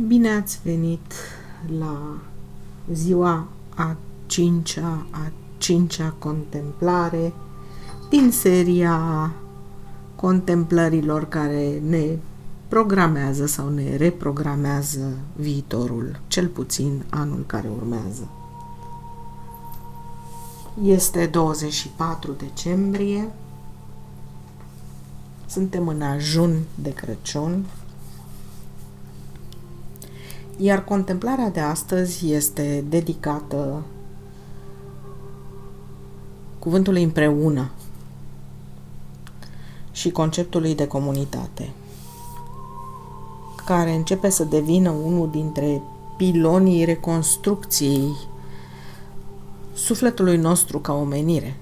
Bine ați venit la ziua a cincea contemplare din seria contemplărilor care ne programează sau ne reprogramează viitorul, cel puțin anul care urmează. Este 24 decembrie, suntem în ajun de Crăciun, iar contemplarea de astăzi este dedicată cuvântului împreună și conceptului de comunitate, care începe să devină unul dintre pilonii reconstrucției sufletului nostru ca omenire.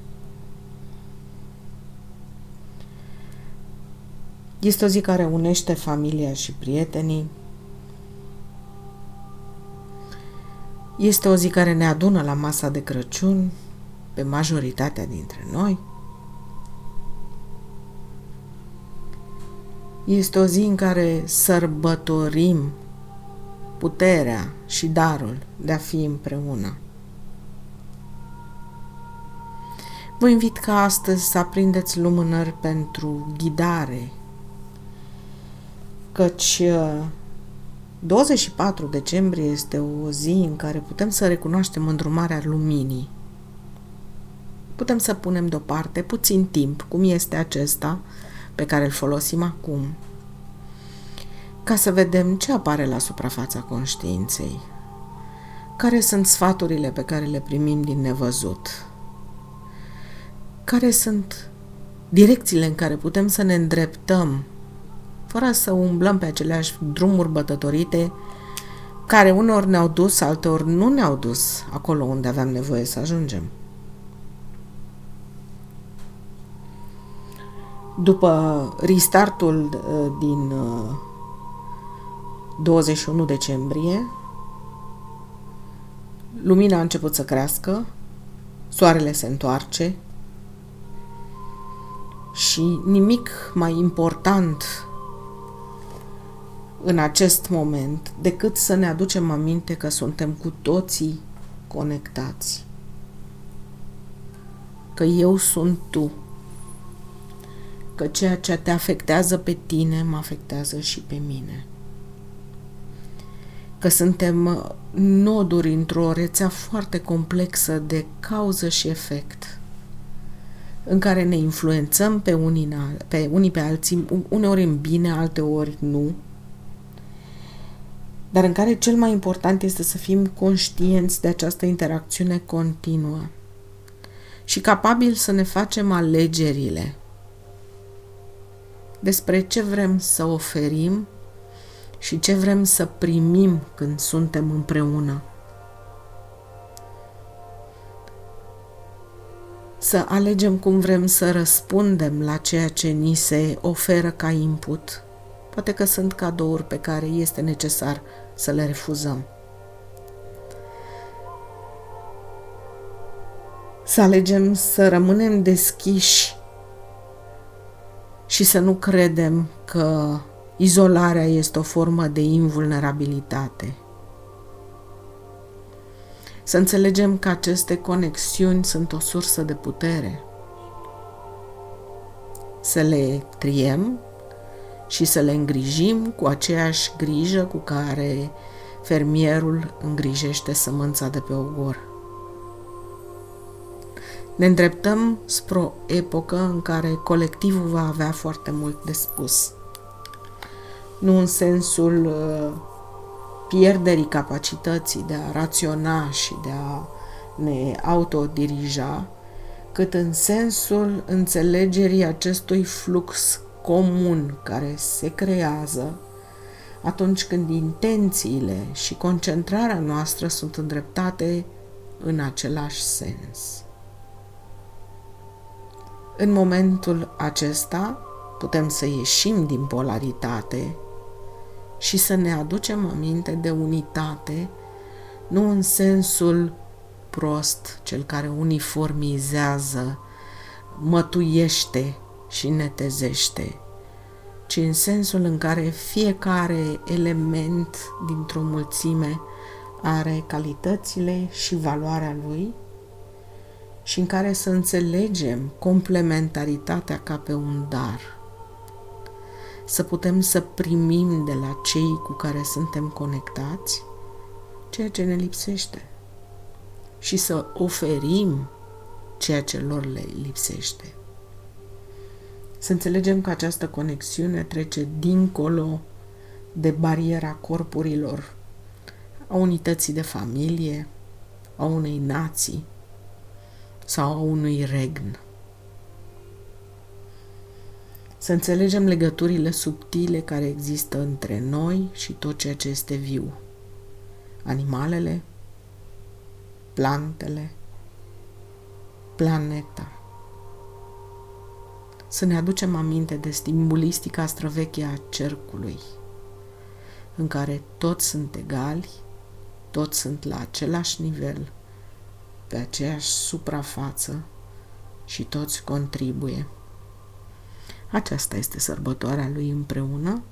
Este o zi care unește familia și prietenii. Este o zi care ne adună la masa de Crăciun pe majoritatea dintre noi. Este o zi în care sărbătorim puterea și darul de a fi împreună. Vă invit ca astăzi să aprindeți lumânări pentru ghidare, căci 24 decembrie este o zi în care putem să recunoaștem îndrumarea luminii. Putem să punem deoparte puțin timp, cum este acesta pe care îl folosim acum, ca să vedem ce apare la suprafața conștiinței, care sunt sfaturile pe care le primim din nevăzut, care sunt direcțiile în care putem să ne îndreptăm fără să umblăm pe aceleași drumuri bătătorite care uneori ne-au dus, alteori nu ne-au dus acolo unde aveam nevoie să ajungem. După restartul din 21 decembrie, lumina a început să crească, soarele se întoarce și nimic mai important în acest moment decât să ne aducem aminte că suntem cu toții conectați, că eu sunt tu, că ceea ce te afectează pe tine mă afectează și pe mine, că suntem noduri într-o rețea foarte complexă de cauză și efect, în care ne influențăm pe unii pe alții, uneori în bine, alteori nu, dar în care cel mai important este să fim conștienți de această interacțiune continuă și capabili să ne facem alegerile despre ce vrem să oferim și ce vrem să primim când suntem împreună. Să alegem cum vrem să răspundem la ceea ce ni se oferă ca input. Poate că sunt cadouri pe care este necesar să le refuzăm. Să alegem să rămânem deschiși și să nu credem că izolarea este o formă de invulnerabilitate. Să înțelegem că aceste conexiuni sunt o sursă de putere. Să le triem și să le îngrijim cu aceeași grijă cu care fermierul îngrijește sămânța de pe ogor. Ne îndreptăm spre o epocă în care colectivul va avea foarte mult de spus. Nu în sensul pierderii capacității de a raționa și de a ne autodirija, cât în sensul înțelegerii acestui flux comun care se creează atunci când intențiile și concentrarea noastră sunt îndreptate în același sens. În momentul acesta putem să ieșim din polaritate și să ne aducem aminte de unitate, nu în sensul prost, cel care uniformizează, mătuiește și netezește, ci în sensul în care fiecare element dintr-o mulțime are calitățile și valoarea lui și în care să înțelegem complementaritatea ca pe un dar. Să putem să primim de la cei cu care suntem conectați ceea ce ne lipsește și să oferim ceea ce lor le lipsește. Să înțelegem că această conexiune trece dincolo de bariera corpurilor, a unității de familie, a unei nații sau a unui regn. Să înțelegem legăturile subtile care există între noi și tot ceea ce este viu. Animalele, plantele, planeta. Să ne aducem aminte de simbolistica străveche a cercului, în care toți sunt egali, toți sunt la același nivel, pe aceeași suprafață și toți contribuie. Aceasta este sărbătoarea lui împreună,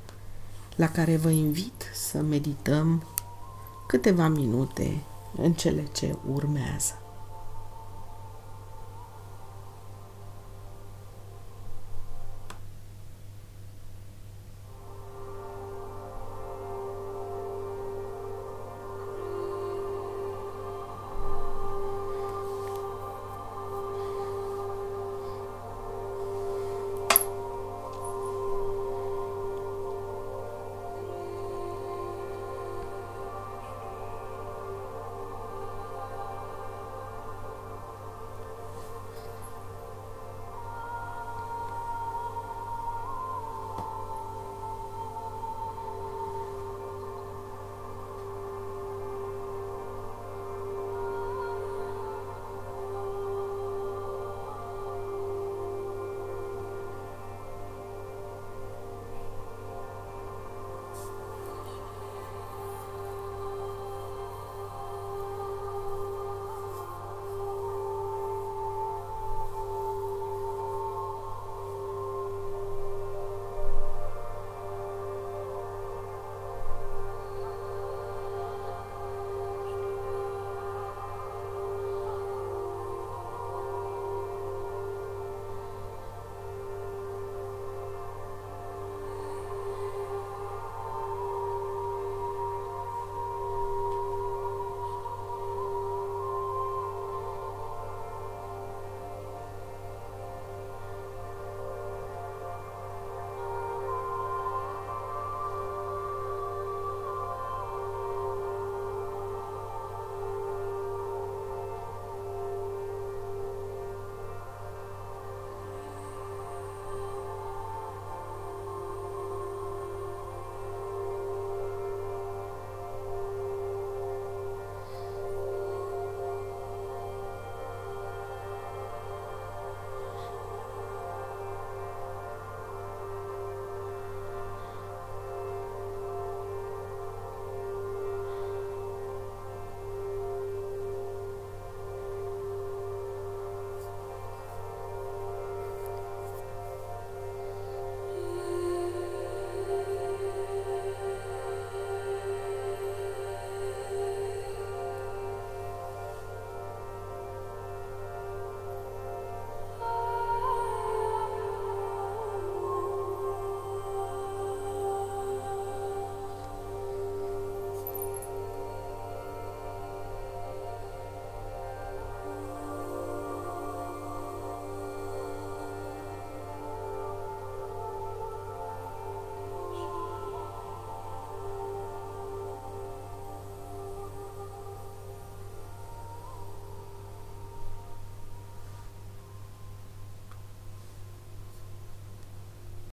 la care vă invit să medităm câteva minute în cele ce urmează.